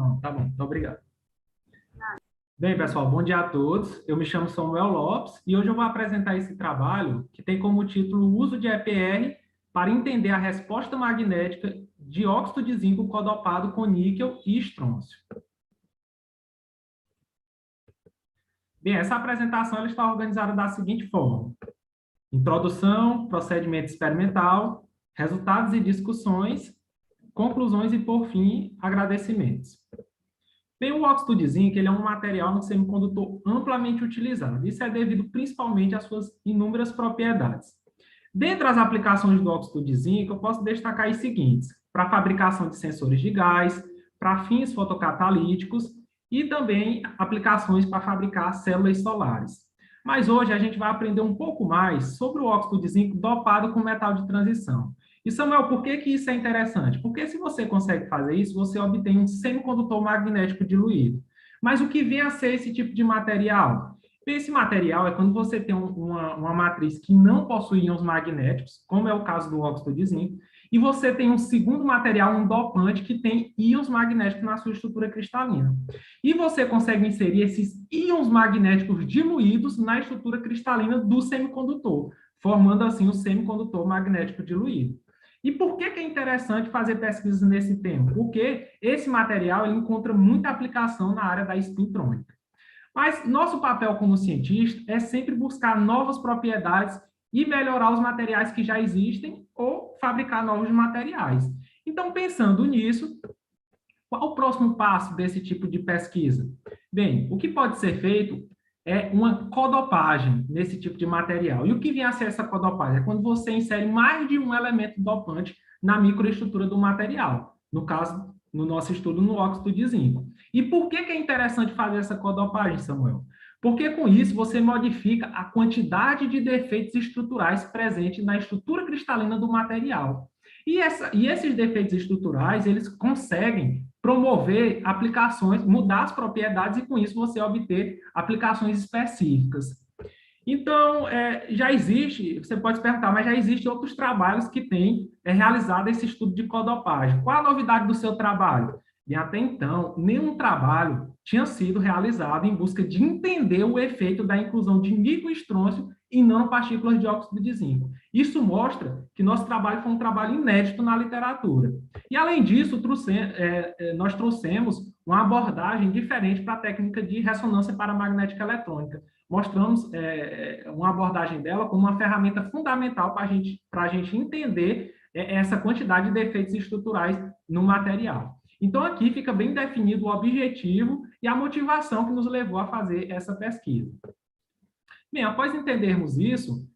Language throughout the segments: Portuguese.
Não, tá bom, muito obrigado. Bem, pessoal, bom dia a todos. Eu me chamo Samuel Lopes e hoje eu vou apresentar esse trabalho que tem como título o uso de EPR para entender a resposta magnética de óxido de zinco codopado com níquel e estrôncio. Bem, essa apresentação ela está organizada da seguinte forma: introdução, procedimento experimental, resultados e discussões, conclusões e, por fim, agradecimentos. Bem, o óxido de zinco ele é um material um semicondutor amplamente utilizado. Isso é devido principalmente às suas inúmeras propriedades. Dentre as aplicações do óxido de zinco, eu posso destacar as seguintes: para a fabricação de sensores de gás, para fins fotocatalíticos e também aplicações para fabricar células solares. Mas hoje a gente vai aprender um pouco mais sobre o óxido de zinco dopado com metal de transição. E, Samuel, por que isso é interessante? Porque se você consegue fazer isso, você obtém um semicondutor magnético diluído. Mas o que vem a ser esse tipo de material? Esse material é quando você tem uma matriz que não possui íons magnéticos, como é o caso do óxido de zinco, e você tem um segundo material, um dopante, que tem íons magnéticos na sua estrutura cristalina. E você consegue inserir esses íons magnéticos diluídos na estrutura cristalina do semicondutor, formando assim o semicondutor magnético diluído. E por que é interessante fazer pesquisas nesse tema? Porque esse material ele encontra muita aplicação na área da espintrônica. Mas nosso papel como cientista é sempre buscar novas propriedades e melhorar os materiais que já existem ou fabricar novos materiais. Então, pensando nisso, qual o próximo passo desse tipo de pesquisa? Bem, o que pode ser feito é uma codopagem nesse tipo de material. E o que vem a ser essa codopagem? É quando você insere mais de um elemento dopante na microestrutura do material. No caso, no nosso estudo, no óxido de zinco. E por que é interessante fazer essa codopagem, Samuel? Porque com isso você modifica a quantidade de defeitos estruturais presentes na estrutura cristalina do material. E esses defeitos estruturais, eles conseguem promover aplicações, mudar as propriedades e, com isso, você obter aplicações específicas. Então, já existe, você pode se perguntar, mas já existem outros trabalhos que têm realizado esse estudo de codopagem. Qual a novidade do seu trabalho? E até então, nenhum trabalho tinha sido realizado em busca de entender o efeito da inclusão de níquel e estrôncio em nanopartículas de óxido de zinco. Isso mostra que nosso trabalho foi um trabalho inédito na literatura. E, além disso, nós trouxemos uma abordagem diferente para a técnica de ressonância paramagnética eletrônica. Mostramos uma abordagem dela como uma ferramenta fundamental para a gente entender essa quantidade de defeitos estruturais no material. Então, aqui fica bem definido o objetivo e a motivação que nos levou a fazer essa pesquisa. Bem, após entendermos isso,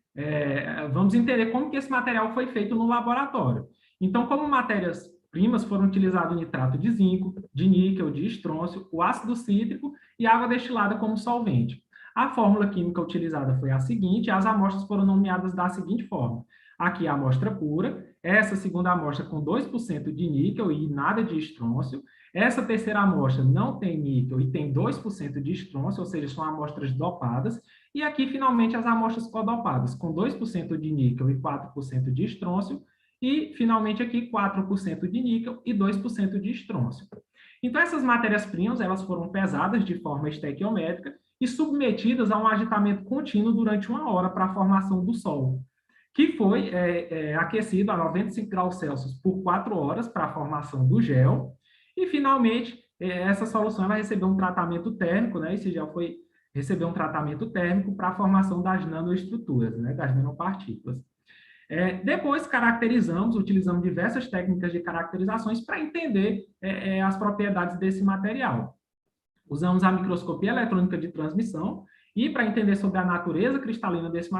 vamos entender como que esse material foi feito no laboratório. Então, como matérias-primas foram utilizados o nitrato de zinco, de níquel, de estrôncio, o ácido cítrico e água destilada como solvente. A fórmula química utilizada foi a seguinte, as amostras foram nomeadas da seguinte forma. Aqui a amostra pura, essa segunda amostra com 2% de níquel e nada de estrôncio. Essa terceira amostra não tem níquel e tem 2% de estrôncio, ou seja, são amostras dopadas. E aqui, finalmente, as amostras codopadas, com 2% de níquel e 4% de estrôncio. E, finalmente, aqui, 4% de níquel e 2% de estrôncio. Então, essas matérias-primas elas foram pesadas de forma estequiométrica e submetidas a um agitamento contínuo durante 1 hora para a formação do solo, que foi aquecido a 95 graus Celsius por 4 horas para a formação do gel. E, finalmente, essa solução vai receber um tratamento térmico, né? Esse gel foi receber um tratamento térmico para a formação das nanoestruturas, né? Das nanopartículas. Depois, utilizamos diversas técnicas de caracterizações para entender as propriedades desse material. Usamos a microscopia eletrônica de transmissão e, para entender sobre a natureza cristalina desse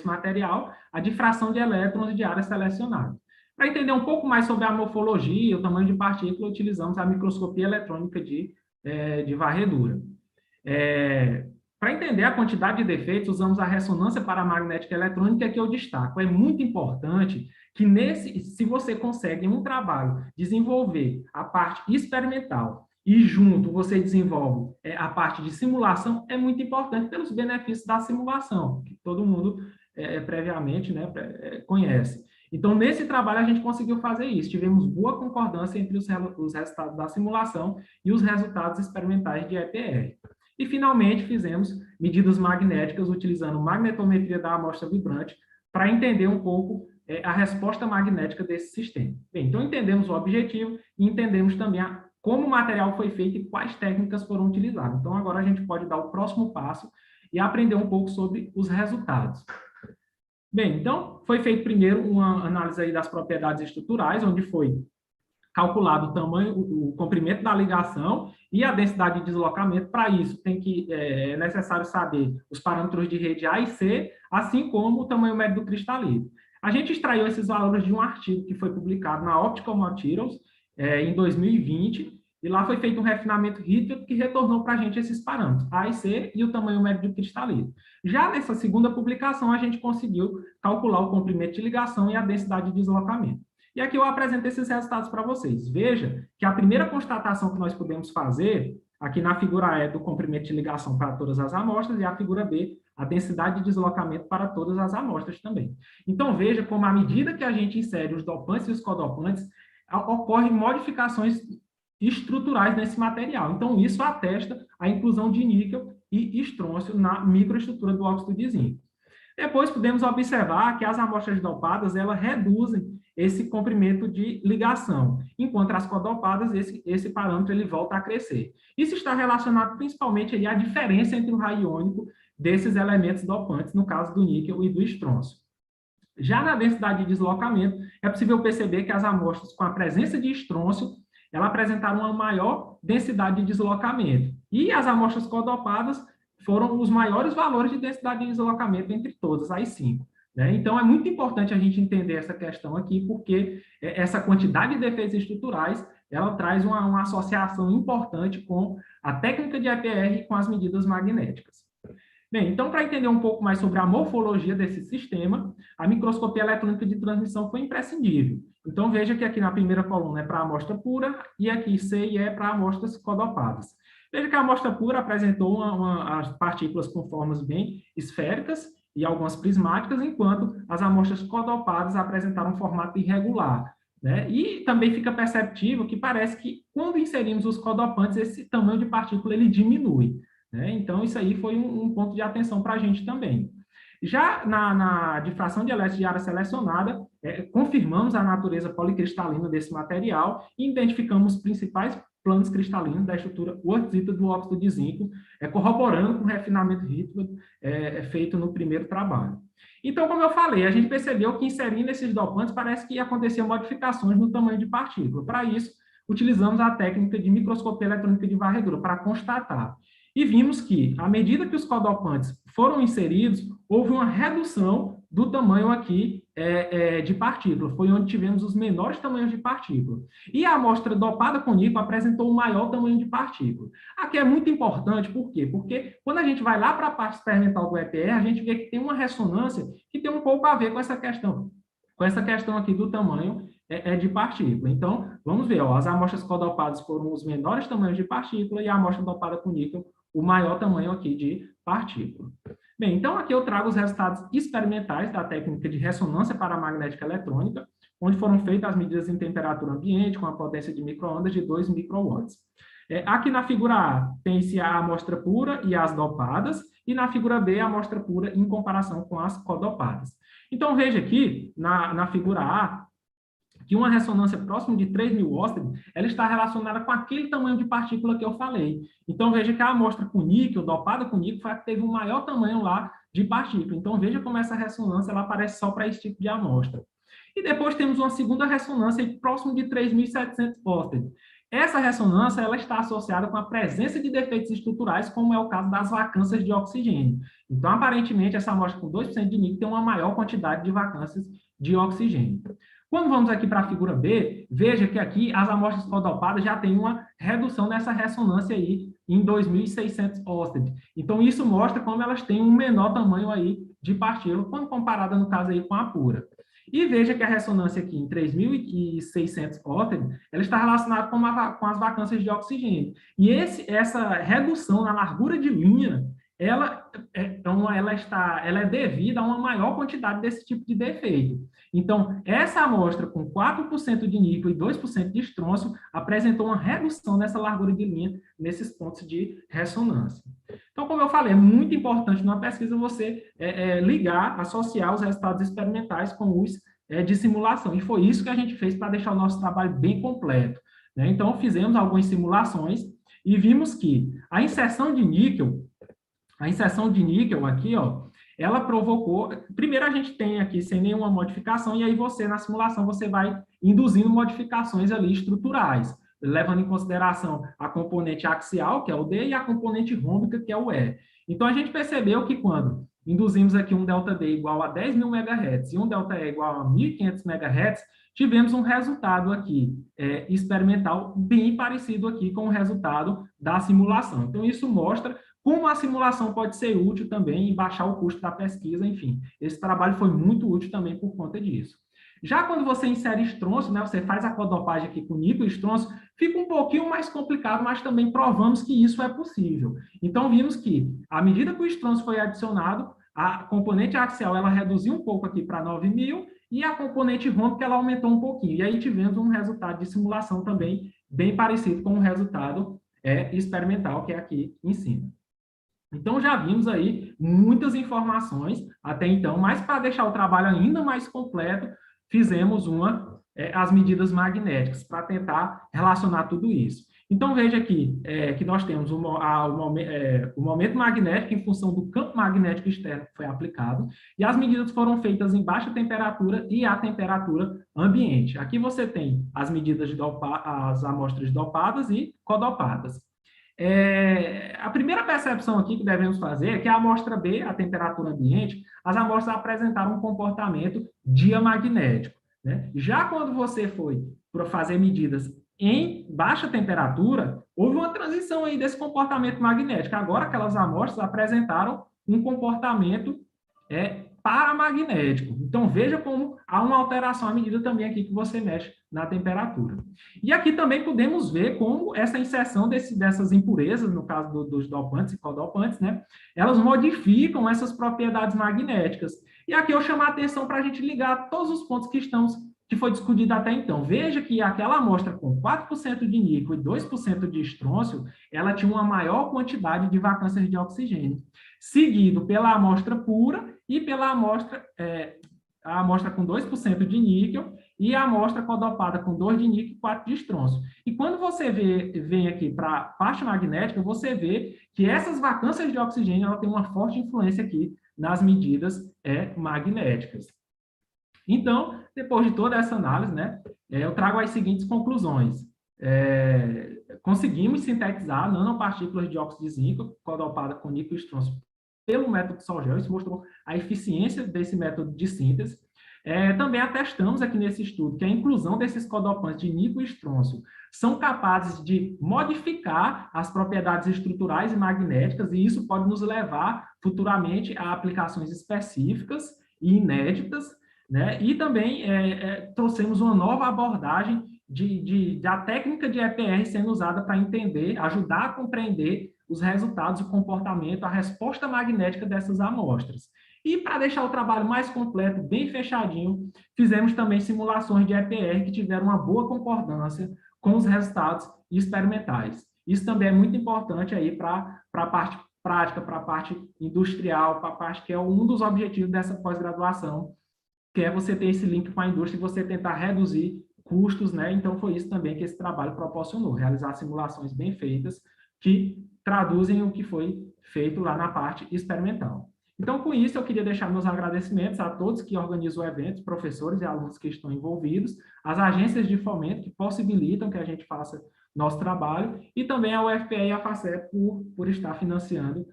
material, a difração de elétrons de área selecionada. Para entender um pouco mais sobre a morfologia e o tamanho de partícula, utilizamos a microscopia eletrônica de varredura. Para entender a quantidade de defeitos, usamos a ressonância paramagnética eletrônica, que eu destaco. É muito importante que, se você consegue, em um trabalho, desenvolver a parte experimental e, junto, você desenvolve a parte de simulação, é muito importante pelos benefícios da simulação, que todo mundo previamente, né, conhece. Então, nesse trabalho, a gente conseguiu fazer isso. Tivemos boa concordância entre os resultados da simulação e os resultados experimentais de EPR. E, finalmente, fizemos medidas magnéticas utilizando magnetometria da amostra vibrante para entender um pouco a resposta magnética desse sistema. Bem, então, entendemos o objetivo e entendemos também como o material foi feito e quais técnicas foram utilizadas. Então, agora a gente pode dar o próximo passo e aprender um pouco sobre os resultados. Bem, então, foi feito primeiro uma análise aí das propriedades estruturais, onde foi calculado o tamanho, o comprimento da ligação e a densidade de deslocamento. Para isso, é necessário saber os parâmetros de rede A e C, assim como o tamanho médio do cristalino. A gente extraiu esses valores de um artigo que foi publicado na Optical Materials em 2020, e lá foi feito um refinamento rítmico que retornou para a gente esses parâmetros, A e C e o tamanho médio do cristalino. Já nessa segunda publicação, a gente conseguiu calcular o comprimento de ligação e a densidade de deslocamento. E aqui eu apresento esses resultados para vocês. Veja que a primeira constatação que nós podemos fazer, aqui na figura A é do comprimento de ligação para todas as amostras, e a figura B, a densidade de deslocamento para todas as amostras também. Então, veja como, à medida que a gente insere os dopantes e os codopantes, ocorrem modificações estruturais nesse material. Então, isso atesta a inclusão de níquel e estrôncio na microestrutura do óxido de zinco. Depois, podemos observar que as amostras dopadas, elas reduzem esse comprimento de ligação, enquanto as codopadas, esse parâmetro ele volta a crescer. Isso está relacionado principalmente aí à diferença entre o raio iônico desses elementos dopantes, no caso do níquel e do estrôncio. Já na densidade de deslocamento, é possível perceber que as amostras com a presença de estrôncio, elas apresentaram uma maior densidade de deslocamento. E as amostras codopadas foram os maiores valores de densidade de deslocamento entre todas, as 5. Né? Então, é muito importante a gente entender essa questão aqui, porque essa quantidade de defeitos estruturais, ela traz uma associação importante com a técnica de EPR e com as medidas magnéticas. Bem, então, para entender um pouco mais sobre a morfologia desse sistema, a microscopia eletrônica de transmissão foi imprescindível. Então, veja que aqui na primeira coluna é para a amostra pura, e aqui C e E é para amostras codopadas. Veja que a amostra pura apresentou as partículas com formas bem esféricas e algumas prismáticas, enquanto as amostras codopadas apresentaram um formato irregular. Né? E também fica perceptível que parece que, quando inserimos os codopantes, esse tamanho de partícula ele diminui. Né? Então, isso aí foi um ponto de atenção para a gente também. Já na difração de elétrons de área selecionada, confirmamos a natureza policristalina desse material e identificamos os principais planos cristalinos da estrutura quartzita do óxido de zinco, corroborando com o refinamento rítmico feito no primeiro trabalho. Então, como eu falei, a gente percebeu que inserindo esses dopantes parece que aconteciam modificações no tamanho de partícula. Para isso, utilizamos a técnica de microscopia eletrônica de varredura para constatar. E vimos que, à medida que os codopantes foram inseridos, houve uma redução do tamanho aqui de partícula. Foi onde tivemos os menores tamanhos de partícula. E a amostra dopada com níquel apresentou o maior tamanho de partícula. Aqui é muito importante, por quê? Porque quando a gente vai lá para a parte experimental do EPR, a gente vê que tem uma ressonância que tem um pouco a ver com essa questão aqui do tamanho de partícula. Então, vamos ver, as amostras codopadas foram os menores tamanhos de partícula e a amostra dopada com níquel o maior tamanho aqui de partícula. Bem, então aqui eu trago os resultados experimentais da técnica de ressonância paramagnética eletrônica, onde foram feitas as medidas em temperatura ambiente com a potência de microondas de 2 microwatts. Aqui na figura A tem-se a amostra pura e as dopadas, e na figura B a amostra pura em comparação com as codopadas. Então veja aqui, na figura A, que uma ressonância próxima de 3.000 Årstad, ela está relacionada com aquele tamanho de partícula que eu falei. Então, veja que a amostra com níquel, dopada com níquel, foi a que teve o maior tamanho lá de partícula. Então, veja como essa ressonância ela aparece só para esse tipo de amostra. E depois temos uma segunda ressonância próximo de 3.700 Årstad. Essa ressonância ela está associada com a presença de defeitos estruturais, como é o caso das vacâncias de oxigênio. Então, aparentemente, essa amostra com 2% de níquel tem uma maior quantidade de vacâncias de oxigênio. Quando vamos aqui para a figura B, veja que aqui as amostras codopadas já têm uma redução nessa ressonância aí em 2.600 Årstad. Então, isso mostra como elas têm um menor tamanho aí de partícula, quando comparada, no caso, aí com a pura. E veja que a ressonância aqui em 3.600 Årstad, ela está relacionada com as vacâncias de oxigênio. E essa redução na largura de linha ela é devida a uma maior quantidade desse tipo de defeito. Então, essa amostra com 4% de níquel e 2% de estrôncio apresentou uma redução nessa largura de linha nesses pontos de ressonância. Então, como eu falei, é muito importante numa pesquisa você ligar, associar os resultados experimentais com os de simulação. E foi isso que a gente fez para deixar o nosso trabalho bem completo, né? Então, fizemos algumas simulações e vimos que a inserção de níquel aqui, ó, ela provocou. Primeiro, a gente tem aqui sem nenhuma modificação, e aí você, na simulação, você vai induzindo modificações ali estruturais, levando em consideração a componente axial, que é o D, e a componente rômbica, que é o E. Então, a gente percebeu que quando induzimos aqui um ΔD igual a 10.000 MHz e um ΔE igual a 1.500 MHz, tivemos um resultado aqui experimental bem parecido aqui com o resultado da simulação. Então, isso mostra como a simulação pode ser útil também em baixar o custo da pesquisa, enfim. Esse trabalho foi muito útil também por conta disso. Já quando você insere estrôncio, né, você faz a codopagem aqui com níquel e estrôncio, fica um pouquinho mais complicado, mas também provamos que isso é possível. Então, vimos que, à medida que o estrôncio foi adicionado, a componente axial ela reduziu um pouco aqui para 9.000 e a componente rômbica ela aumentou um pouquinho. E aí tivemos um resultado de simulação também bem parecido com o resultado experimental que é aqui em cima. Então, já vimos aí muitas informações até então, mas para deixar o trabalho ainda mais completo, fizemos as medidas magnéticas para tentar relacionar tudo isso. Então, veja aqui que nós temos o momento magnético em função do campo magnético externo que foi aplicado, e as medidas foram feitas em baixa temperatura e a temperatura ambiente. Aqui você tem as medidas as amostras dopadas e codopadas. A primeira percepção aqui que devemos fazer é que a amostra B, a temperatura ambiente, as amostras apresentaram um comportamento diamagnético, né? Já quando você foi para fazer medidas em baixa temperatura, houve uma transição aí desse comportamento magnético. Agora, aquelas amostras apresentaram um comportamento paramagnético. Então, veja como há uma alteração à medida também aqui que você mexe na temperatura. E aqui também podemos ver como essa inserção dessas impurezas, no caso dos dopantes e codopantes, né, elas modificam essas propriedades magnéticas. E aqui eu chamo a atenção para a gente ligar todos os pontos que foi discutido até então. Veja que aquela amostra com 4% de níquel e 2% de estrôncio, ela tinha uma maior quantidade de vacâncias de oxigênio, seguido pela amostra pura e pela a amostra com 2% de níquel e a amostra codopada com 2 de níquel e 4 de estrôncio. E quando você vem aqui para a parte magnética, você vê que essas vacâncias de oxigênio ela tem uma forte influência aqui nas medidas magnéticas. Então, depois de toda essa análise, né, eu trago as seguintes conclusões. Conseguimos sintetizar nanopartículas de óxido de zinco codopada com níquel e estrôncio pelo método Sol-Gel. Isso mostrou a eficiência desse método de síntese. Também atestamos aqui nesse estudo que a inclusão desses codopantes de níquel e estrôncio são capazes de modificar as propriedades estruturais e magnéticas, e isso pode nos levar futuramente a aplicações específicas e inéditas, né? E também trouxemos uma nova abordagem da técnica de EPR sendo usada para entender, ajudar a compreender os resultados, o comportamento, a resposta magnética dessas amostras. E para deixar o trabalho mais completo, bem fechadinho, fizemos também simulações de EPR que tiveram uma boa concordância com os resultados experimentais. Isso também é muito importante aí para a parte prática, para a parte industrial, para a parte que é um dos objetivos dessa pós-graduação, que é você ter esse link com a indústria e você tentar reduzir custos, né? Então, foi isso também que esse trabalho proporcionou, realizar simulações bem feitas que traduzem o que foi feito lá na parte experimental. Então, com isso, eu queria deixar meus agradecimentos a todos que organizam o evento, professores e alunos que estão envolvidos, as agências de fomento que possibilitam que a gente faça nosso trabalho, e também a UFPE e a FACEP por estar financiando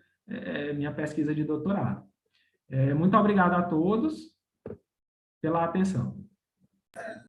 minha pesquisa de doutorado. Muito obrigado a todos pela atenção.